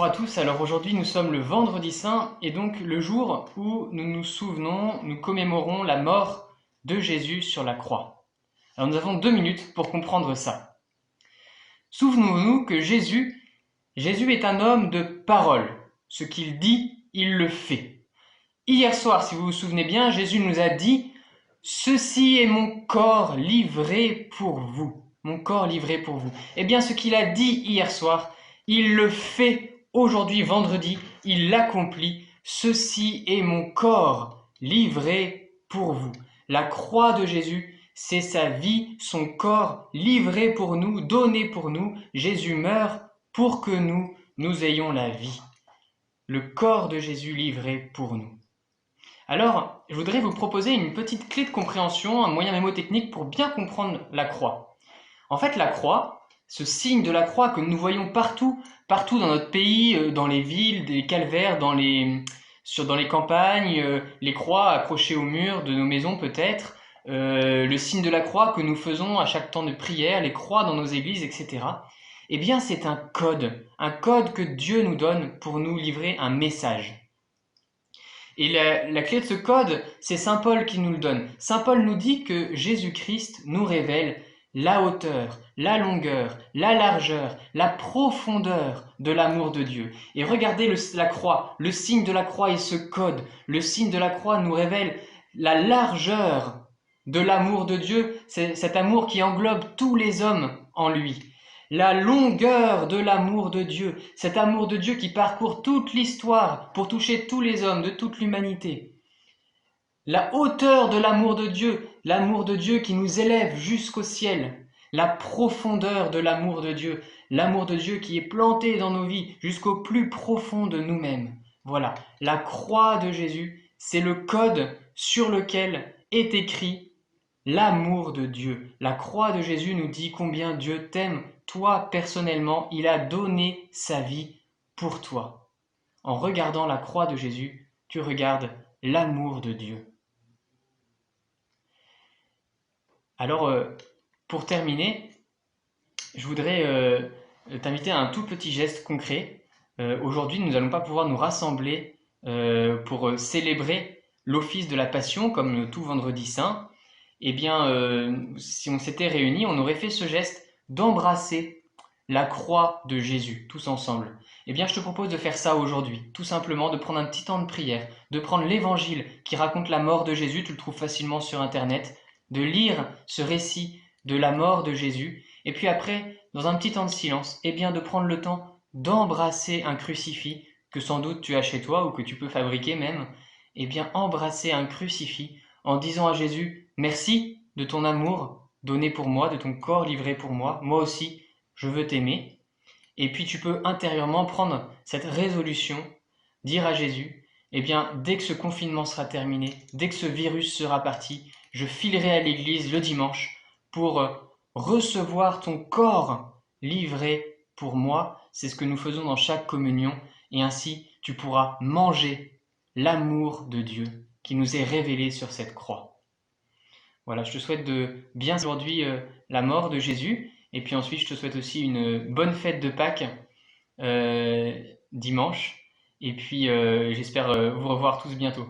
à tous, alors aujourd'hui nous sommes le vendredi saint et donc le jour où nous nous souvenons, nous commémorons la mort de Jésus sur la croix. Alors nous avons 2 minutes pour comprendre ça. Souvenons-nous que Jésus est un homme de parole. Ce qu'il dit, il le fait. Hier soir, si vous vous souvenez bien, Jésus nous a dit « Ceci est mon corps livré pour vous. » Mon corps livré pour vous. Eh bien, ce qu'il a dit hier soir, il le fait aujourd'hui, vendredi, il l'accomplit. Ceci est mon corps livré pour vous. La croix de Jésus, c'est sa vie, son corps livré pour nous, donné pour nous. Jésus meurt pour que nous ayons la vie. Le corps de Jésus livré pour nous. Alors, je voudrais vous proposer une petite clé de compréhension, un moyen mémotechnique pour bien comprendre la croix. En fait, la croix, ce signe de la croix que nous voyons partout dans notre pays, dans les villes, des calvaires, dans les campagnes, les croix accrochées au mur de nos maisons peut-être, le signe de la croix que nous faisons à chaque temps de prière, les croix dans nos églises, etc. Eh bien, c'est un code que Dieu nous donne pour nous livrer un message. Et la clé de ce code, c'est Saint Paul qui nous le donne. Saint Paul nous dit que Jésus-Christ nous révèle la hauteur, la longueur, la largeur, la profondeur de l'amour de Dieu. Et regardez la croix, le signe de la croix et ce code. Le signe de la croix nous révèle la largeur de l'amour de Dieu, c'est cet amour qui englobe tous les hommes en lui. La longueur de l'amour de Dieu, cet amour de Dieu qui parcourt toute l'histoire pour toucher tous les hommes de toute l'humanité. La hauteur de l'amour de Dieu qui nous élève jusqu'au ciel. La profondeur de l'amour de Dieu qui est planté dans nos vies jusqu'au plus profond de nous-mêmes. Voilà, la croix de Jésus, c'est le code sur lequel est écrit l'amour de Dieu. La croix de Jésus nous dit combien Dieu t'aime. Toi, personnellement, il a donné sa vie pour toi. En regardant la croix de Jésus, tu regardes l'amour de Dieu. Alors, pour terminer, je voudrais t'inviter à un tout petit geste concret. Aujourd'hui, nous n'allons pas pouvoir nous rassembler pour célébrer l'office de la Passion comme tout vendredi saint. Eh bien, si on s'était réunis, on aurait fait ce geste d'embrasser la croix de Jésus, tous ensemble. Eh bien, je te propose de faire ça aujourd'hui, tout simplement de prendre un petit temps de prière, de prendre l'évangile qui raconte la mort de Jésus, tu le trouves facilement sur Internet, de lire ce récit de la mort de Jésus, et puis après, dans un petit temps de silence, eh bien, de prendre le temps d'embrasser un crucifix que sans doute tu as chez toi ou que tu peux fabriquer même, eh bien, embrasser un crucifix en disant à Jésus, merci de ton amour donné pour moi, de ton corps livré pour moi, moi aussi, je veux t'aimer. Et puis tu peux intérieurement prendre cette résolution, dire à Jésus, eh bien, dès que ce confinement sera terminé, dès que ce virus sera parti, je filerai à l'église le dimanche pour recevoir ton corps livré pour moi. C'est ce que nous faisons dans chaque communion. Et ainsi, tu pourras manger l'amour de Dieu qui nous est révélé sur cette croix. Voilà, je te souhaite de bien aujourd'hui la mort de Jésus. Et puis ensuite, je te souhaite aussi une bonne fête de Pâques dimanche. Et puis, j'espère vous revoir tous bientôt.